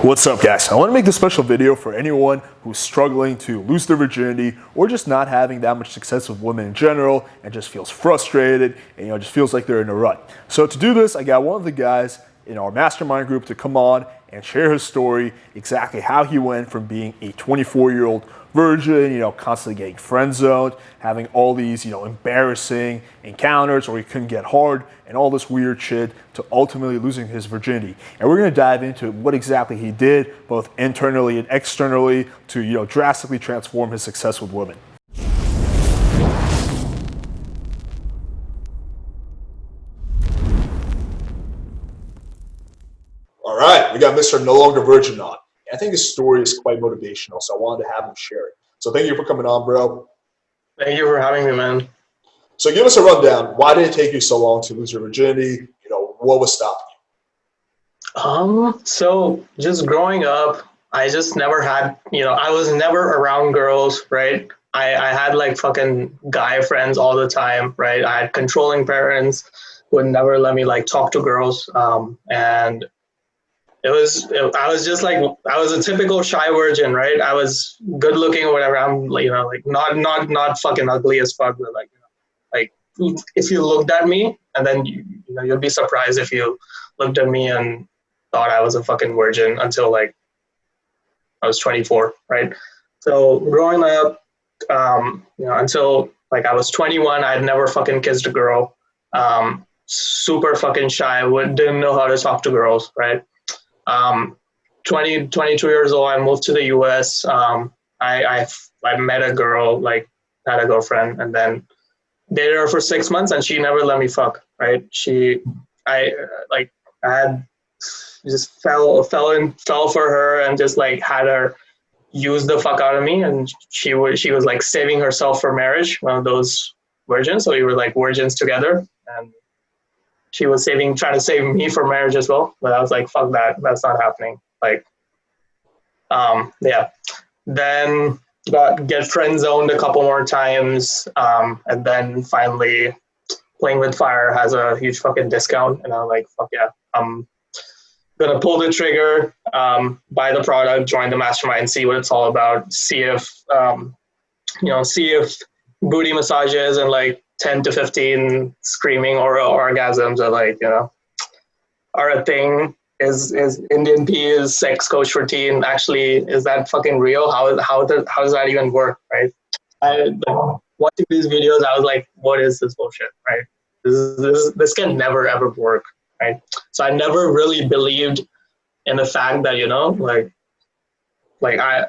What's up, guys? I want to make this special video for anyone who's struggling to lose their virginity or just not having that much success with women in general and just feels frustrated and just feels like they're in a rut. So to do this, I got one of the guys in our mastermind group to come on and share his story, exactly how he went from being a 24-year-old virgin, constantly getting friend-zoned, having all these, embarrassing encounters where he couldn't get hard and all this weird shit, to ultimately losing his virginity. And we're gonna dive into what exactly he did, both internally and externally, to, drastically transform his success with women. All right, we got Mr. No Longer Virgin on. I think his story is quite motivational, so I wanted to have him share it. So thank you for coming on, bro. Thank you for having me, man. So give us a rundown. Why did it take you so long to lose your virginity? What was stopping you? So just growing up, I just never had, I was never around girls, right? I had like fucking guy friends all the time, right? I had controlling parents who would never let me like talk to girls. And I was a typical shy virgin, right? I was good looking or whatever. I'm not fucking ugly as fuck, but like if you looked at me, and then you'd be surprised if you looked at me and thought I was a fucking virgin until like I was 24, right? So growing up, until like I was 21, I'd never fucking kissed a girl. Super fucking shy. Didn't know how to talk to girls, right? 22 years old, I moved to the US. I met a girl, like had a girlfriend, and then dated her for 6 months, and she never let me fuck, right? I had just fell for her and just like had her use the fuck out of me, and she was like saving herself for marriage, one of those virgins. So we were like virgins together, and she was trying to save me for marriage as well. But I was like, fuck that, that's not happening. Then get friend zoned a couple more times, and then finally Playing with Fire has a huge fucking discount, and I'm like, fuck yeah, I'm gonna pull the trigger, buy the product, join the mastermind, see what it's all about, see if booty massages and like 10 to 15 screaming or orgasms are a thing. Is Indian P is sex coach for teen actually, is that fucking real? How does that even work, right? Watching these videos, I was like, what is this bullshit, right? This can never ever work, right? So I never really believed in the fact that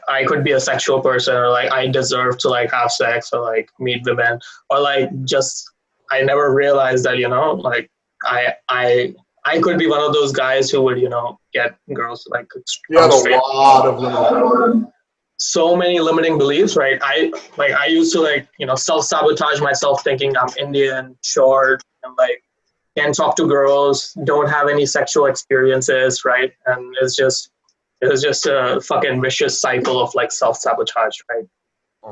I could be a sexual person, or like I deserve to like have sex or like meet women, or like just I never realized that I could be one of those guys who would get girls like. You had a lot of so many limiting beliefs, right? I used to self-sabotage myself, thinking I'm Indian, short, and like can't talk to girls, don't have any sexual experiences, right? And it was just a fucking vicious cycle of like self-sabotage, right?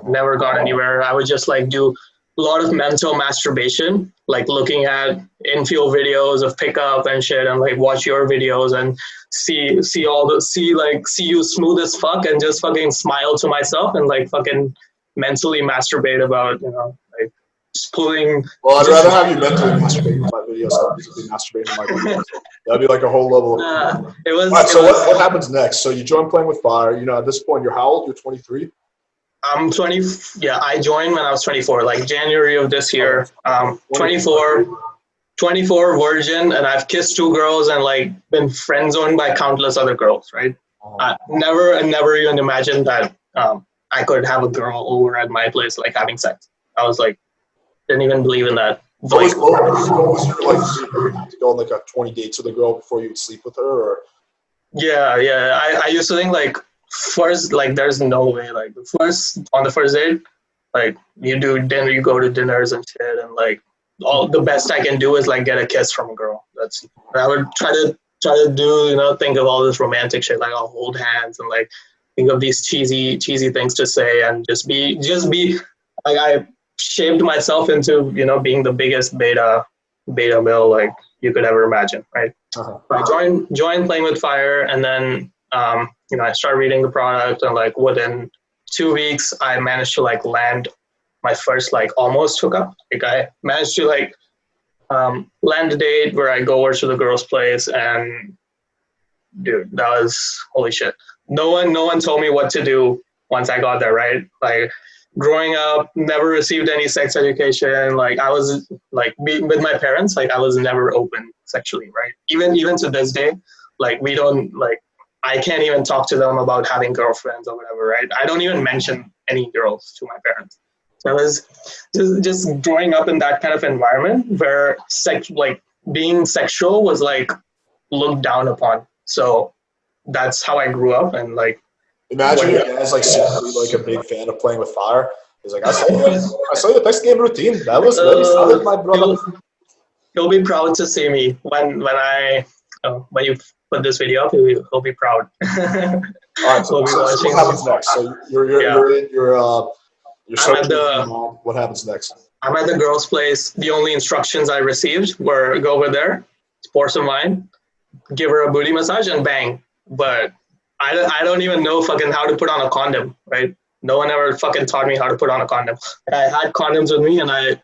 Never got anywhere. I would just like do a lot of mental masturbation, like looking at infield videos of pickup and shit, and like watch your videos and see you smooth as fuck, and just fucking smile to myself and like fucking mentally masturbate about like just pulling. Well, I'd rather have you mentally masturbate with my videos than physically masturbate with my videos. That'd be like a whole level of what happens next? So you join Playing with Fire. At this point, you're how old? You're 23? I'm 20. Yeah, I joined when I was 24, like January of this year. 24 virgin, and I've kissed 2 girls and like been friend zoned by countless other girls, right? I never even imagined that I could have a girl over at my place like having sex. I was like, didn't even believe in that. What was your to go on like a 20 dates with a girl before you would sleep with her? Or? Yeah. I used to think like, first, like there's no way, like on the first date, like you do dinner, you go to dinners and shit, and like all the best I can do is like get a kiss from a girl. I would try to do, think of all this romantic shit, like I'll hold hands and like think of these cheesy things to say, and just be like, I shaped myself into being the biggest beta male like you could ever imagine, right? So I joined Playing with Fire, and then I started reading the product, and like within 2 weeks, I managed to like land my first like almost hookup. Like I managed to like land a date where I go over to the girl's place, and dude, that was holy shit. No one told me what to do once I got there, right? Like growing up, never received any sex education. Like I was like with my parents, like I was never open sexually, right? Even to this day, like we don't like I can't even talk to them about having girlfriends or whatever, right? I don't even mention any girls to my parents. So I was just growing up in that kind of environment where being sexual was like looked down upon. So that's how I grew up, and like Imagine your dad's like secretly like a big fan of playing with fire. He's like, I saw your next game routine. That was very solid, my brother. He'll be proud to see me when you put this video up. He'll be proud. All right, so what happens next? So you're in what happens next? I'm at the girl's place. The only instructions I received were go over there, pour some wine, give her a booty massage, and bang. But I don't even know fucking how to put on a condom, right? No one ever fucking taught me how to put on a condom. I had condoms with me, and I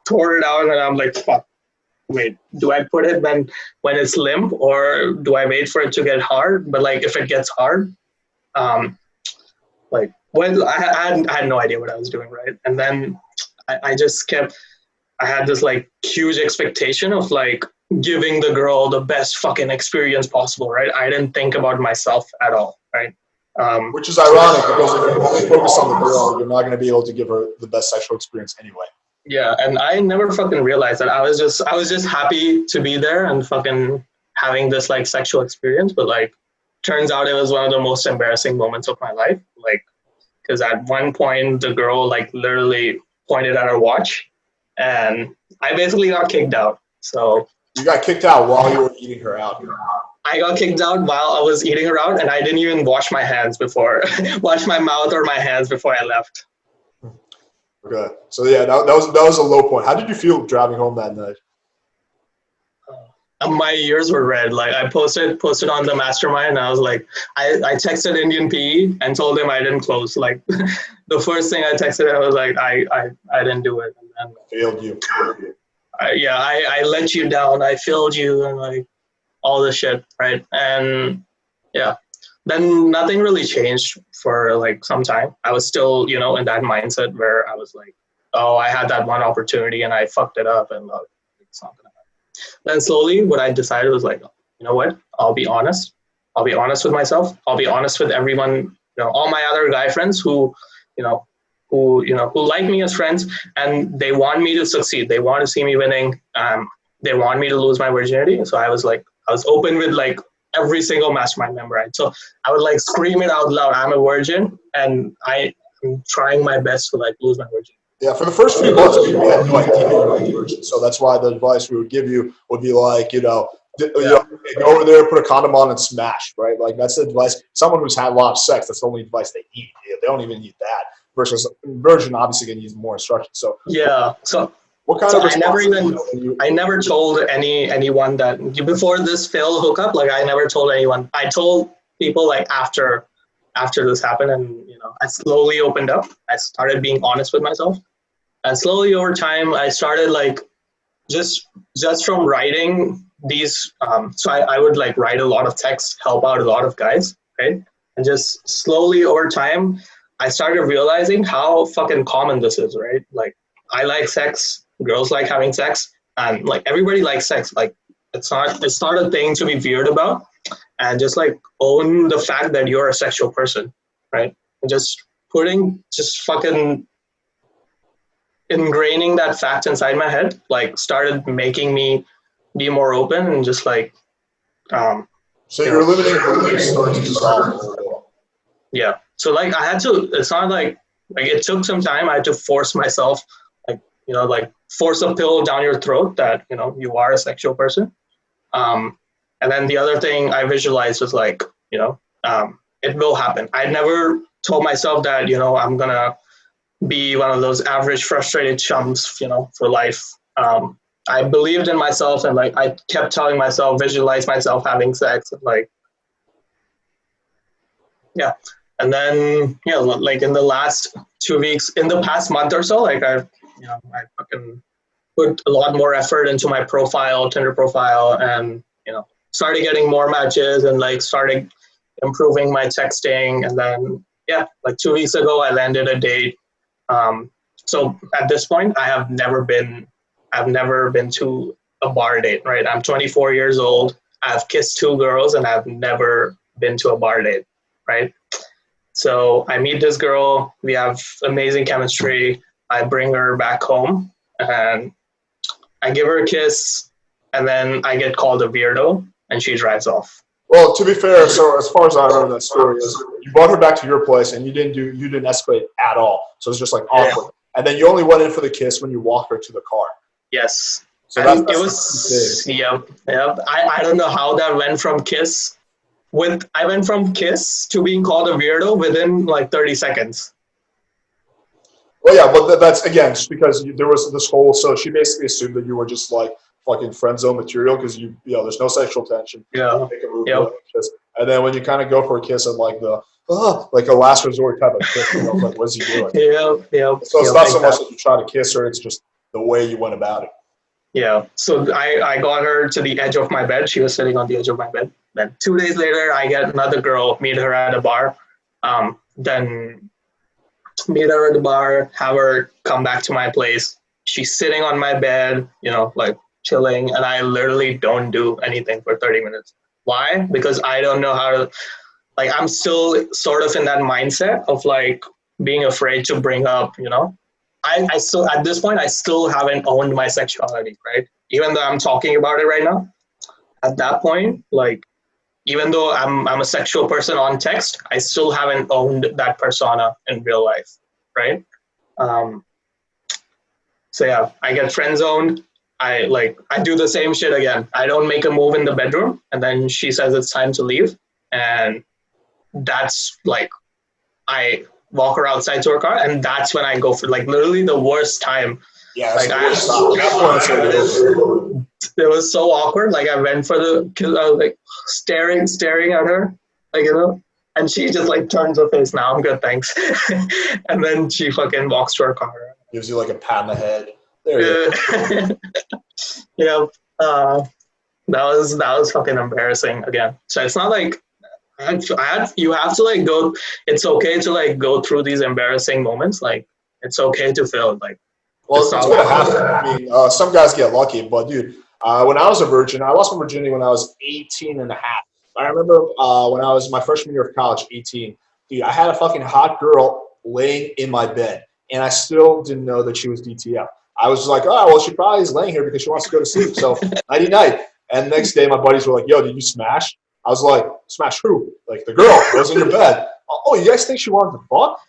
tore it out, and I'm like, fuck. Wait, do I put it when it's limp, or do I wait for it to get hard? But like, if it gets hard, I had no idea what I was doing, right? And then I had this like huge expectation of like giving the girl the best fucking experience possible, right? I didn't think about myself at all, right? Which is ironic because if you're only focused on the girl, you're not going to be able to give her the best sexual experience anyway. Yeah, and I never fucking realized that. I was just happy to be there and fucking having this like sexual experience, but like turns out it was one of the most embarrassing moments of my life. Like, because at one point the girl like literally pointed at her watch, and I basically got kicked out. So you got kicked out while you were eating her out. I got kicked out while I was eating her out, and I didn't even wash my mouth or my hands before I left. Okay, so yeah, that was a low point. How did you feel driving home that night? My ears were red. Like I posted on the mastermind, and I was like, I texted Indian PE and told him I didn't close. Like the first thing I texted, I was like, I didn't do it. And then, failed you. I let you down. I failed you, and like all this shit, right? And yeah, then nothing really changed for like some time. I was still, in that mindset where I was like, oh, I had that one opportunity and I fucked it up, and it's not gonna happen. Then slowly what I decided was like, you know what? I'll be honest. I'll be honest with myself. I'll be honest with everyone, all my other guy friends who like me as friends, and they want me to succeed. They want to see me winning. They want me to lose my virginity. So I was open with like every single mastermind member, right? So I would like scream it out loud, I'm a virgin, and I'm trying my best to like lose my virginity. Yeah, for the first few months, we had no idea you were a virgin. So that's why the advice we would give you would be like, go over there, put a condom on, and smash, right? Like that's the advice. Someone who's had a lot of sex, that's the only advice they need. They don't even need that. Versus virgin, obviously, can use more instruction. So yeah, so. What kind of I never told anyone that before this failed hookup. Like I never told anyone. I told people like after this happened, and I slowly opened up. I started being honest with myself, and slowly over time, I started like just from writing these. So I would like write a lot of text, help out a lot of guys, right? And just slowly over time, I started realizing how fucking common this is, right? Like I like sex. Girls like having sex, and like everybody likes sex. Like it's not a thing to be weird about, and just like own the fact that you're a sexual person, right? And just fucking ingraining that fact inside my head, like started making me be more open and just like. So you're limiting your story to yourself. Yeah. So like I had to. It's not like it took some time. I had to force myself, like force a pill down your throat that, you are a sexual person. And then the other thing I visualized was like, it will happen. I never told myself that, I'm going to be one of those average frustrated chums, for life. I believed in myself, and like I kept telling myself, visualize myself having sex. And like yeah. And then, yeah, like in the last 2 weeks, in the past month or so, like I fucking put a lot more effort into my profile, Tinder profile, and started getting more matches and like started improving my texting. And then yeah, like 2 weeks ago, I landed a date. So at this point, I've never been to a bar date. Right, I'm 24 years old. I've kissed 2 girls, and I've never been to a bar date. Right. So I meet this girl. We have amazing chemistry. I bring her back home, and I give her a kiss, and then I get called a weirdo, and she drives off. Well, to be fair, so as far as I remember that story is, you brought her back to your place and you didn't escalate at all. So it's just like awkward. Yeah. And then you only went in for the kiss when you walked her to the car. Yes. So that's it was yep. I don't know how that went from kiss. I went from kiss to being called a weirdo within like 30 seconds. Well, yeah, but that's again just because there was this whole. So she basically assumed that you were just like fucking friend zone material because there's no sexual tension. Yeah. Make a move, and then when you kind of go for a kiss and like like a last resort type of kiss, like what's he doing? Yeah. So it's not so much that you try to kiss her; it's just the way you went about it. Yeah. So I got her to the edge of my bed. She was sitting on the edge of my bed. Then 2 days later, I get another girl, meet her at a bar. Then meet her at the bar, have her come back to my place. She's sitting on my bed, like chilling, and I literally don't do anything for 30 minutes. Why? Because I don't know how to, like, I'm still sort of in that mindset of like being afraid to bring up, I still, at this point, I still haven't owned my sexuality, right? Even though I'm talking about it right now, at that point, like, even though I'm a sexual person on text, I still haven't owned that persona in real life, right? So yeah, I get friend zoned. I do the same shit again. I don't make a move in the bedroom, and then she says it's time to leave, and that's like I walk her outside to her car, and that's when I go for like literally the worst time. Yeah, like it was so awkward. Like I went for the kiss. I was like staring at her, like and she just like turns her face. Now I'm good, thanks. And then she fucking walks to her car. Gives you like a pat on the head. There you go. That was fucking embarrassing again. So it's not like you have to like go. It's okay to like go through these embarrassing moments. Like it's okay to feel like. Well, it's gonna happen. I mean, some guys get lucky, but dude, when I was a virgin, I lost my virginity when I was 18 and a half. I remember when I was my freshman year of college, 18. Dude, I had a fucking hot girl laying in my bed, and I still didn't know that she was DTF. I was just like, oh, well, she probably is laying here because she wants to go to sleep. So nighty night. And the next day, my buddies were like, yo, did you smash? I was like, smash who? Like the girl that was in your bed. Oh, you guys think she wanted to fuck?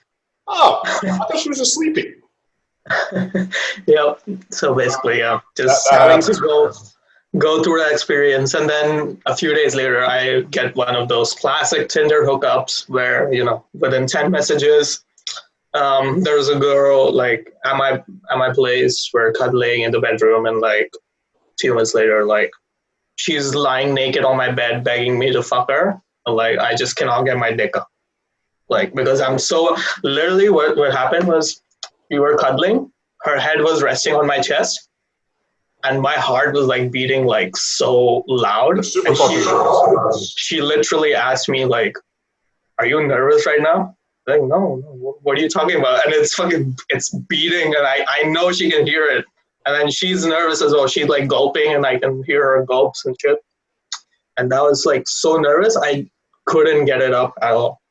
Oh, I thought she was just sleeping. Yep. So basically, yeah, just having to go through that experience, and then a few days later, I get one of those classic Tinder hookups where within 10 messages, there's a girl like at my place. We're cuddling in the bedroom, and like a few minutes later, like she's lying naked on my bed, begging me to fuck her. And, like I just cannot get my dick up, like because I'm so literally what happened was. We were cuddling. Her head was resting on my chest, and my heart was like beating like so loud. And she literally asked me like, "Are you nervous right now?" I'm like, no. What are you talking about? And it's beating, and I know she can hear it. And then she's nervous as well. She's like gulping, and I can hear her gulps and shit. And that was like so nervous. I couldn't get it up at all.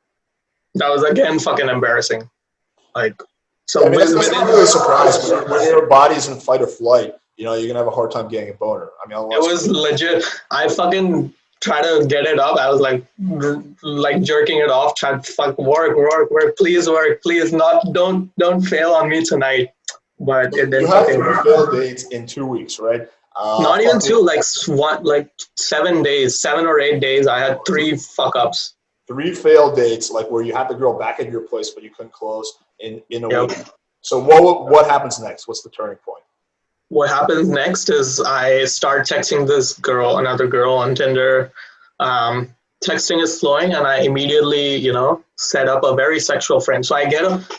That was again fucking embarrassing. Like. So I mean, it's not really a surprise when your body's in fight or flight. You're gonna have a hard time getting a boner. I mean, it was legit. I fucking try to get it up. I was like jerking it off, trying to fuck work, please work, please don't fail on me tonight. But it didn't. You have 3 failed dates in 2 weeks, right? Not even 2, like 7 days, 7 or 8 days. I had 3 fuck ups. 3 failed dates, like where you had the girl back at your place, but you couldn't close in a week. So what happens next? What's the turning point? What happens next is I start texting another girl on Tinder. texting is flowing, and I immediately, set up a very sexual frame. So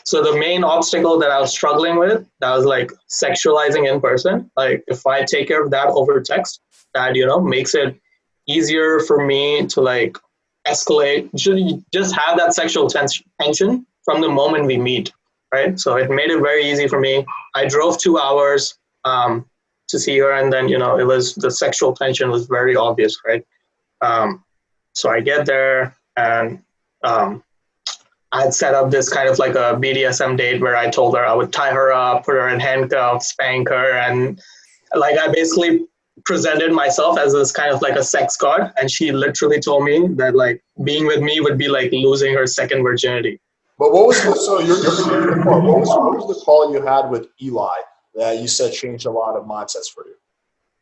so the main obstacle that I was struggling with, that was like sexualizing in person. Like if I take care of that over text, that, makes it easier for me to like escalate, just have that sexual tension from the moment we meet, right? So it made it very easy for me. I drove 2 hours to see her, and then, it was the sexual tension was very obvious, right? So I get there, and I had set up this kind of like a BDSM date where I told her I would tie her up, put her in handcuffs, spank her, and like I basically presented myself as this kind of like a sex god, and she literally told me that like being with me would be like losing her second virginity. But what was so your favorite part? What was the call you had with Eli that you said changed a lot of mindsets for you?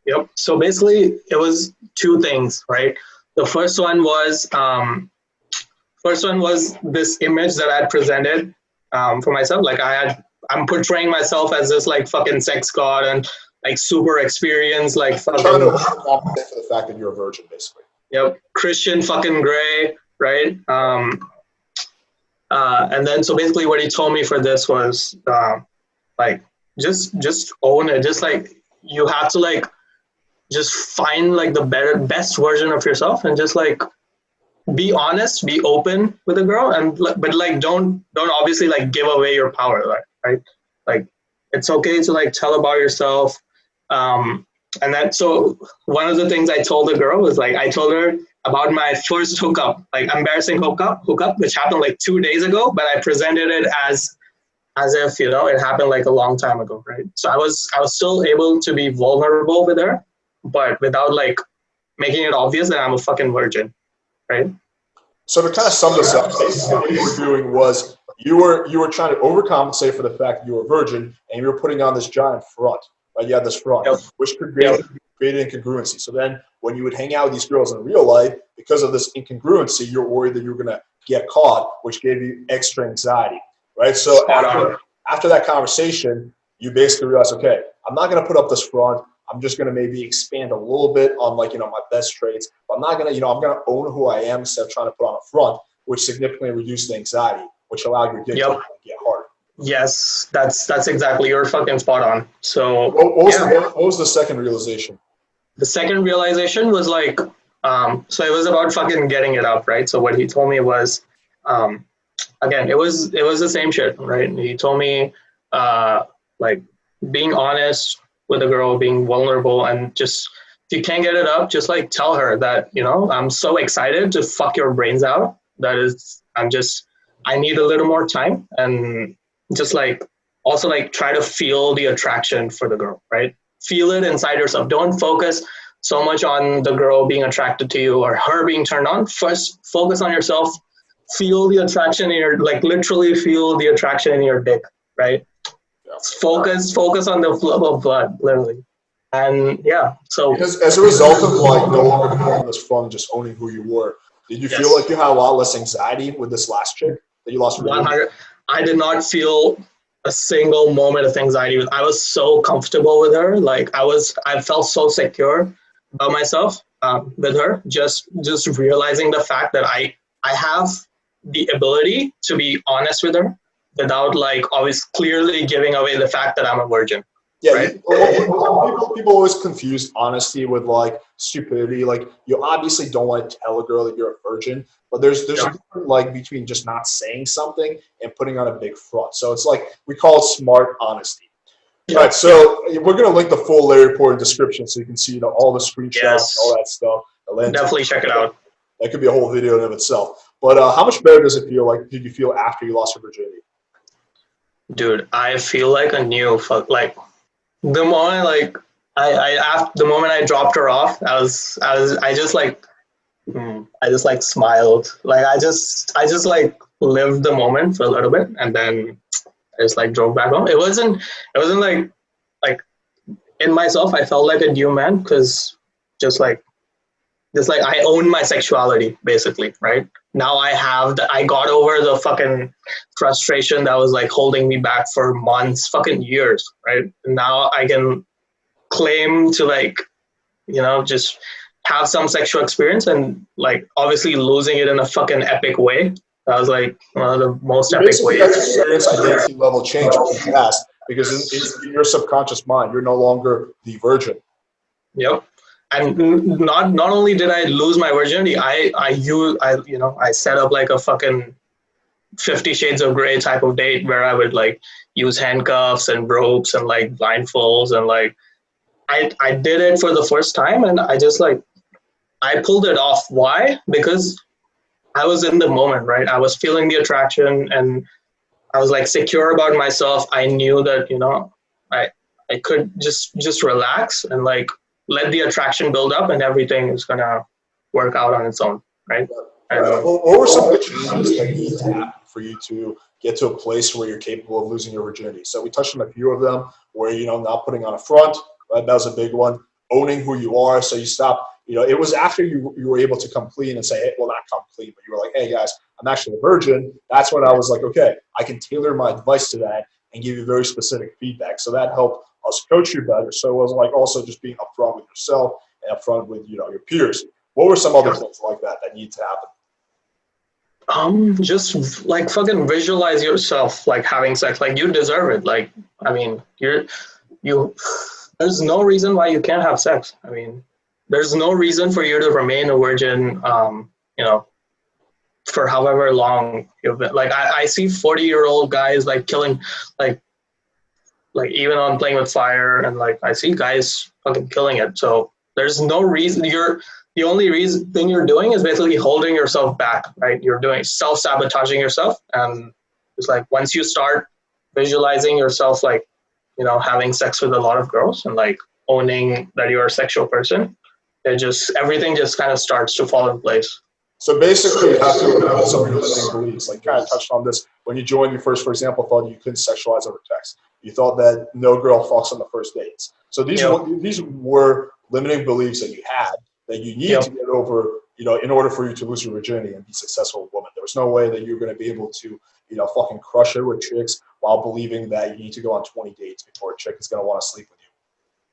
Yep. So basically, it was two things, right? The first one was this image that I had presented for myself. Like I'm portraying myself as this like fucking sex god and like super experienced, like fucking. Trying to compensate for the fact that you're a virgin, basically. Yep, Christian fucking Grey, right? And then so basically, what he told me for this was like just own it. Just like you have to like just find like the best version of yourself, and just like be honest, be open with a girl, and but like don't obviously like give away your power, right? Like it's okay to like tell about yourself. And then so one of the things I told the girl was like I told her about my first hookup, like embarrassing hookup, which happened like 2 days ago, but I presented it as if it happened like a long time ago, right? So I was still able to be vulnerable with her, but without like making it obvious that I'm a fucking virgin, right? So to kind of sum this up, basically what you were doing was you were trying to overcompensate for the fact that you were a virgin, and you were putting on this giant front. Right? You had this front, Yep. which could create incongruency. So then when you would hang out with these girls in real life, because of this incongruency, you're worried that you're going to get caught, which gave you extra anxiety. Right? So after that conversation, you basically realize, okay, I'm not going to put up this front. I'm just going to maybe expand a little bit on like, my best traits. But I'm not going to, I'm going to own who I am instead of trying to put on a front, which significantly reduced the anxiety, which allowed your dick to get harder. Yes, that's exactly, you're fucking spot on. So what was the second realization? The second realization was like, so it was about fucking getting it up, right? So what he told me was, again, it was the same shit, right? He told me, like being honest with a girl, being vulnerable, and just if you can't get it up, just like tell her that I'm so excited to fuck your brains out. I need a little more time, and just like also like try to feel the attraction for the girl, right? Feel it inside yourself. Don't focus so much on the girl being attracted to you or her being turned on. First, focus on yourself. Feel the attraction in your, like literally feel the attraction in your dick, right? Focus on the flow of blood, literally. And so because as a result of like no longer putting this front, just owning who you were, did you feel like you had a lot less anxiety with this last chick that you lost? 100. I did not feel a single moment of anxiety. I was so comfortable with her. Like I felt so secure about myself with her. Just realizing the fact that I have the ability to be honest with her without like always clearly giving away the fact that I'm a virgin. Yeah, right? People always confuse honesty with like stupidity. Like you obviously don't want to tell a girl that you're a virgin, but there's a difference like between just not saying something and putting on a big front. So it's like we call it smart honesty. All right, so we're gonna link the full Larry report in the description so you can see all the screenshots, all that stuff. Definitely check it out. That could be a whole video in of itself. But how much better does it feel? Like, did you feel after you lost your virginity? Dude, I feel like a new fuck. Like the moment, like the moment I dropped her off, I just like smiled. Like I just like lived the moment for a little bit, and then I just like drove back home. It wasn't like in myself. I felt like a new man because just like I own my sexuality basically, right? Now I got over the fucking frustration that was like holding me back for months, fucking years, right? And now I can claim to like, just have some sexual experience and like obviously losing it in a fucking epic way. That was like one of the most You epic basically ways. had to experience identity level change pretty fast because in your subconscious mind, you're no longer the virgin. Yep. And not only did I lose my virginity, I set up like a fucking 50 Shades of Grey type of date where I would like use handcuffs and ropes and like blindfolds and like I did it for the first time and I just like I pulled it off. Why? Because I was in the moment, right? I was feeling the attraction and I was like secure about myself. I knew that, I I could just relax and like let the attraction build up and everything is gonna work out on its own, right? And Well, what were some of the changes that need to happen for you to get to a place where you're capable of losing your virginity? So we touched on a few of them where, not putting on a front, right? That was a big one. Owning who you are. So you stop, it was after you were able to come clean and say, hey, well, not come clean, but you were like, hey guys, I'm actually a virgin. That's when I was like, okay, I can tailor my advice to that and give you very specific feedback. So that helped us coach you better. So it was like also just being upfront with yourself and upfront with, your peers. What were some other things like that need to happen? just like fucking visualize yourself like having sex. Like you deserve it. Like, I mean, you there's no reason why you can't have sex. I mean, there's no reason for you to remain a virgin, for however long you've been. Like I see 40-year-old guys like killing, like even on Playing with Fire, and like I see guys fucking killing it. So there's no reason the only reason thing you're doing is basically holding yourself back, right? You're doing self-sabotaging yourself. And it's like once you start visualizing yourself like, having sex with a lot of girls and like owning that you're a sexual person, everything just kind of starts to fall in place. So basically, you have to remove some of your limiting beliefs. Like, kind of touched on this when you joined. You first, for example, thought you couldn't sexualize over text. You thought that no girl fucks on the first dates. So these were limiting beliefs that you had that you needed to get over. In order for you to lose your virginity and be successful with women, there was no way that you're going to be able to, fucking crush it with chicks while believing that you need to go on 20 dates before a chick is going to want to sleep with you.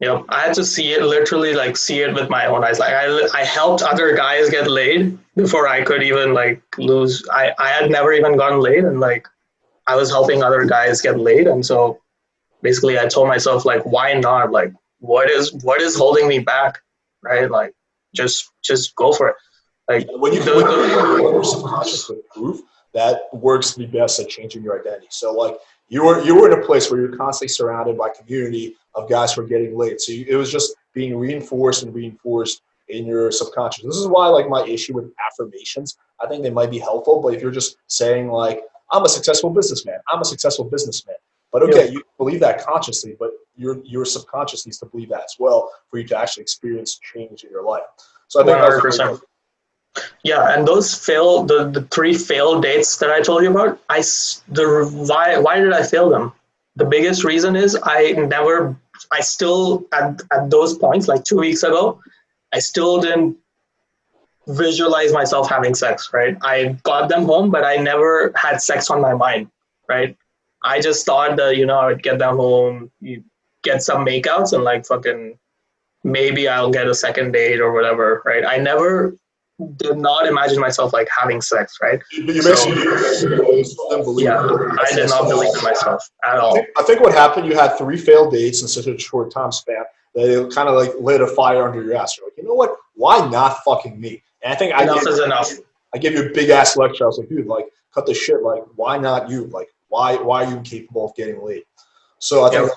Yep, I had to see it with my own eyes. Like I helped other guys get laid before I could even like lose. I had never even gotten laid, and like I was helping other guys get laid, and so basically I told myself like, why not? Like, what is holding me back, right? Like, just go for it. Like when your subconscious with proof, that works the best at changing your identity. So like you were in a place where you're constantly surrounded by community of guys who are getting laid. So it was just being reinforced in your subconscious. This is why like my issue with affirmations, I think they might be helpful, but if you're just saying like, I'm a successful businessman, but okay, you believe that consciously, but your subconscious needs to believe that as well for you to actually experience change in your life. So I think 100%. Yeah, and those the 3 failed dates that I told you about, why did I fail them? The biggest reason is I still at those points, like 2 weeks ago, I still didn't visualize myself having sex, right? I got them home, but I never had sex on my mind, right? I just thought that, I would get them home, you get some makeouts and like fucking maybe I'll get a second date or whatever, right? I never did not imagine myself like having sex, right? You basically didn't believe I did not believe in myself at all. I think what happened, you had 3 failed dates in such a short time span that it kind of like lit a fire under your ass. You're like, you know what? Why not fucking me? And I think enough is enough. I gave you a big ass lecture. I was like, dude, like cut the shit. Like, why not you? Like, why are you capable of getting laid? So I think.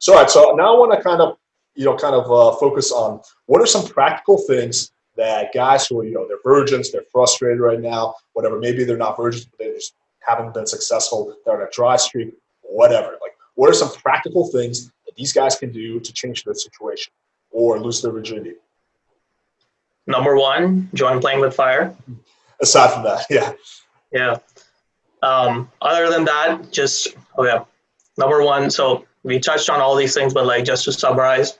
So all right. So now I want to kind of focus on what are some practical things that guys who are, they're virgins, they're frustrated right now, whatever. Maybe they're not virgins, but they just haven't been successful. They're on a dry streak, whatever. Like, what are some practical things that these guys can do to change their situation or lose their virginity? Number 1, join Playing with Fire. Aside from that, yeah. Yeah. Other than that, number 1. So we touched on all these things, but like just to summarize,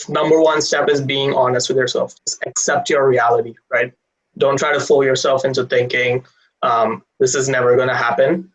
number 1 step is being honest with yourself. Just accept your reality, right? Don't try to fool yourself into thinking this is never going to happen.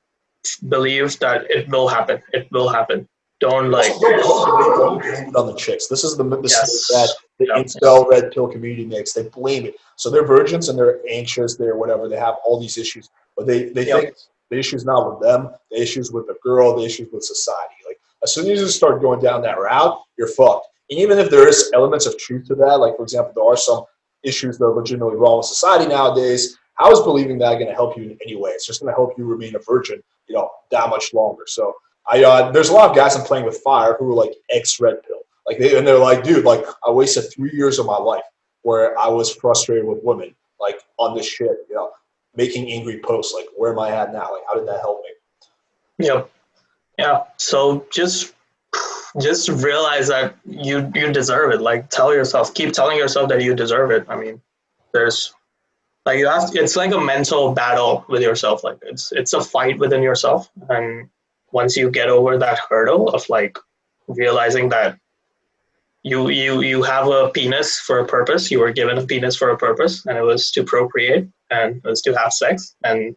Believe that it will happen. It will happen. Don't like on the chicks. This is the mistake that the incel red pill community makes. They blame it. So they're virgins and they're anxious, they're whatever, they have all these issues. But they think the issue's not with them, the issue's with the girl, the issue's with society. Like as soon as you start going down that route, you're fucked. And even if there is elements of truth to that, like for example, there are some issues that are legitimately wrong with society nowadays, how is believing that going to help you in any way? It's just going to help you remain a virgin, that much longer. So there's a lot of guys I'm playing with fire who are like ex-red pill. Like they're like, dude, like I wasted 3 years of my life where I was frustrated with women, like on this shit, making angry posts. Like, where am I at now? Like, how did that help me? Yep. Yeah. So just realize that you deserve it. Like, keep telling yourself that you deserve it. I mean, there's like it's like a mental battle with yourself. Like it's a fight within yourself. And once you get over that hurdle of like realizing that you have a penis for a purpose, you were given a penis for a purpose, and it was to procreate and it was to have sex, and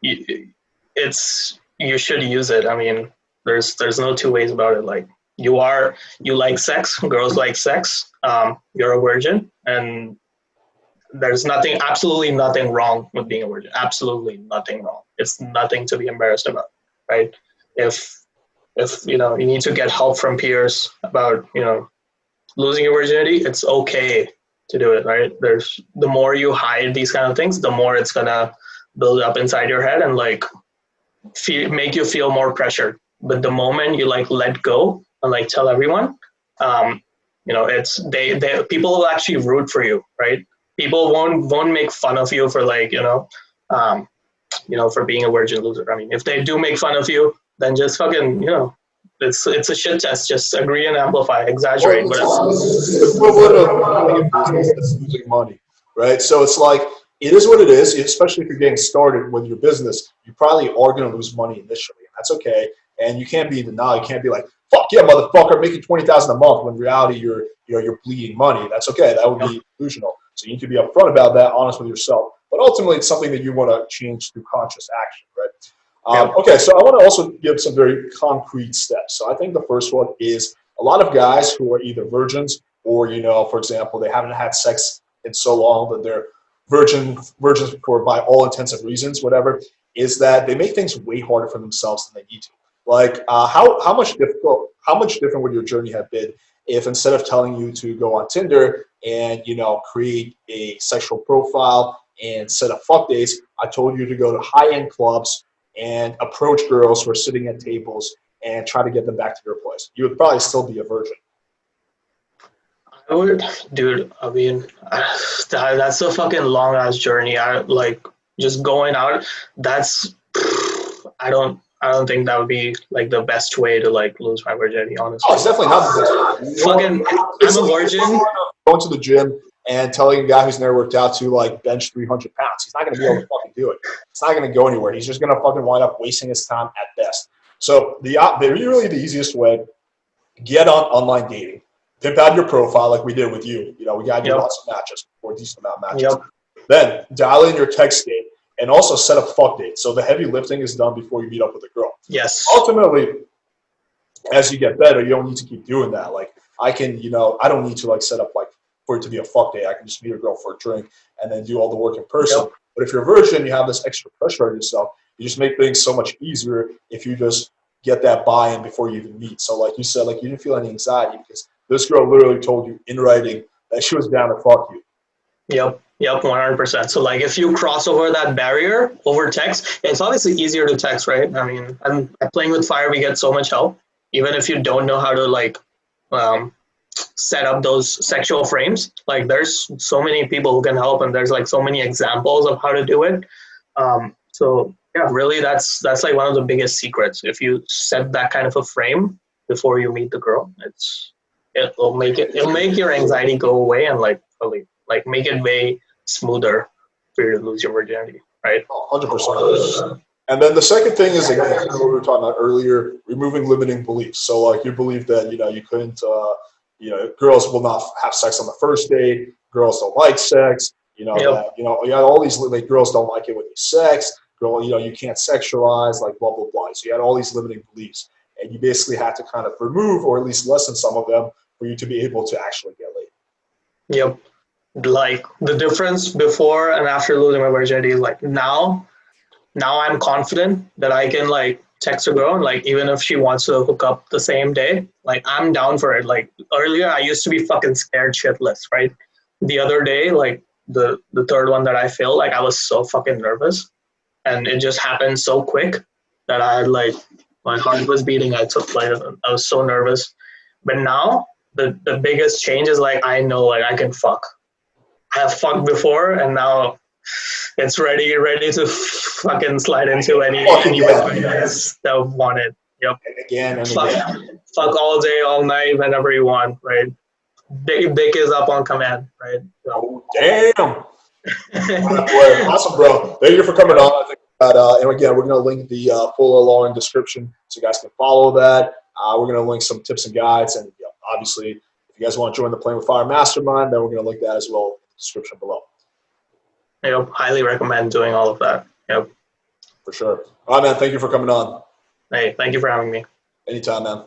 you should use it. I mean, there's no two ways about it. Like you like sex, girls like sex, you're a virgin, and there's absolutely nothing wrong with being a virgin. Absolutely nothing wrong. It's nothing to be embarrassed about, right? If you need to get help from peers about losing your virginity, it's okay to do it, right? The more you hide these kind of things, the more it's gonna build up inside your head and like make you feel more pressured. But the moment you like let go and like tell everyone, it's people will actually root for you, right? People won't make fun of you for like for being a virgin loser. I mean, if they do make fun of you, then just fucking it's a shit test. Just agree and amplify, exaggerate. Well, it's equivalent of business that's losing money, right? So it's like it is what it is. Especially if you're getting started with your business, you probably are going to lose money initially, and that's okay. And you can't be in denial. You can't be like, "Fuck yeah, motherfucker, I'm making $20,000 a month." When in reality, you're bleeding money. That's okay. That would be delusional. So you need to be upfront about that, honest with yourself. But ultimately, it's something that you want to change through conscious action, right? Okay, so I want to also give some very concrete steps. So I think the first one is a lot of guys who are either virgins or, for example, they haven't had sex in so long that they're virgins for by all intents and reasons, whatever, is that they make things way harder for themselves than they need to. Like how much different would your journey have been if instead of telling you to go on Tinder and, create a sexual profile and set up fuck dates, I told you to go to high-end clubs and approach girls who are sitting at tables and try to get them back to your place? You would probably still be a virgin. I would, dude. I mean, that's a fucking long ass journey. I like just going out. I don't think that would be like the best way to like lose my virginity. Honestly, it's definitely not the best. Fucking, I'm a virgin. Going to the gym and telling a guy who's never worked out to like bench 300 pounds. He's not going to be able to fucking do it. It's not going to go anywhere. He's just going to fucking wind up wasting his time at best. So really the easiest way, get on online dating. Pimp out your profile like we did with you. We got you lots of matches or a decent amount of matches. Then dial in your text date and also set up fuck dates. So the heavy lifting is done before you meet up with a girl. Yes. Ultimately, as you get better, you don't need to keep doing that. Like I can, I don't need to like set up like for it to be a fuck day. I can just meet a girl for a drink and then do all the work in person. Yep. But if you're a virgin, you have this extra pressure on yourself. You just make things so much easier if you just get that buy-in before you even meet. So like you said, like you didn't feel any anxiety because this girl literally told you in writing that she was down to fuck you. Yep, 100%. So like if you cross over that barrier over text, it's obviously easier to text, right? I mean, I'm playing with fire, we get so much help. Even if you don't know how to like set up those sexual frames, like there's so many people who can help and there's like so many examples of how to do it. So yeah, really that's like one of the biggest secrets. If you set that kind of a frame before you meet the girl, it'll make your anxiety go away and like really like make it way smoother for you to lose your virginity, right? 100%. And then the second thing is, again, what we were talking about earlier, removing limiting beliefs. So like you believe that, you couldn't, girls will not have sex on the first date. Girls don't like sex. You had all these, like, girls don't like it when you sex. Girl, you can't sexualize, like, blah, blah, blah. So you had all these limiting beliefs. And you basically had to kind of remove or at least lessen some of them for you to be able to actually get laid. Yep. Like the difference before and after losing my virginity is like now I'm confident that I can like text a girl and like even if she wants to hook up the same day, like I'm down for it. Like earlier I used to be fucking scared shitless, right? The other day, like the third one that I feel like I was so fucking nervous and it just happened so quick that I had like my heart was beating. I took like I was so nervous. But now the biggest change is like I know like I can fuck. I have fucked before and now it's ready to fucking slide into any guys that want it. Yep. And again and Fuck, again. fuck all day, all night, whenever you want, right? Dick is up on command, right? So. Oh, damn. Awesome, bro. Thank you for coming on. I think that, and again, we're going to link the full law in description so you guys can follow that. We're going to link some tips and guides. And obviously, if you guys want to join the Playing with Fire Mastermind, then we're going to link that as well in the description below. Yep, highly recommend doing all of that. Yep. For sure. All right, man. Thank you for coming on. Hey, thank you for having me. Anytime, man.